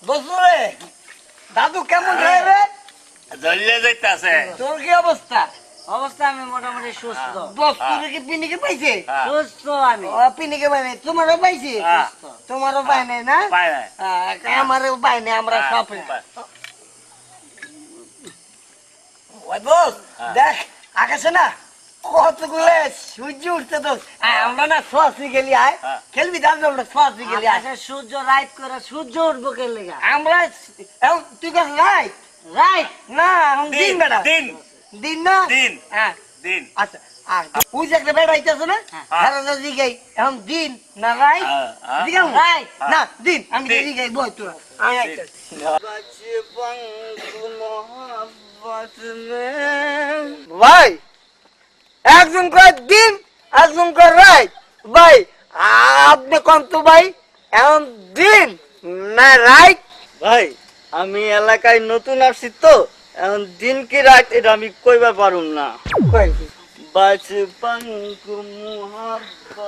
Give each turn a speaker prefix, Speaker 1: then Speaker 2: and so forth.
Speaker 1: বসরে দাদু কেমন রে?
Speaker 2: জ্বলিয়ে যাইতাছে।
Speaker 1: তোর কি অবস্থা?
Speaker 3: অবস্থা আমি মোটামুটি সুস্থ।
Speaker 1: বসরে কি পিনিকে পাইছে?
Speaker 3: সুস্থ আমি।
Speaker 1: ও পিনিকে পাই নাই, তোমারও পাইছে? তোমারও পাই নাই না?
Speaker 2: পায় নাই।
Speaker 1: আমারও পাই নাই, আমরা সব ওই বস দেখ আকাশে না কতগুলো সূর্য উঠছে তো আমরা না সোয়াশি গেলি আয় খেলবি দাদু আমরা সোয়াশি গেলি আয়
Speaker 3: আকাশে সূর্য রাইট করে সূর্য উঠবো কে লেগা?
Speaker 1: আমরা এখন তুই কাছে রাইট
Speaker 3: রাইট
Speaker 1: না এখন দিন বেড়া
Speaker 2: দিন
Speaker 1: দিন না
Speaker 2: দিন
Speaker 1: হ্যাঁ
Speaker 2: দিন।
Speaker 1: আচ্ছা ওই যে একটা বেড়া আইতেছে না হ্যাঁ জিগাই এখন দিন না রাইট জিগাম
Speaker 3: রাইট
Speaker 1: না দিন আমি
Speaker 2: দিন।
Speaker 1: জিগাই বই তোরা আমি আইতেছি ভাই একজন কয় দিন একজন কয় রাইট ভাই আপনি কোন তো ভাই এখন দিন না রাইট
Speaker 4: ভাই আমি এলাকায় নতুন আসছি তো এখন দিন কি রাত এটা আমি কইবার পারুম না।
Speaker 1: কই
Speaker 4: বাঁচপন কো মুহাব্বত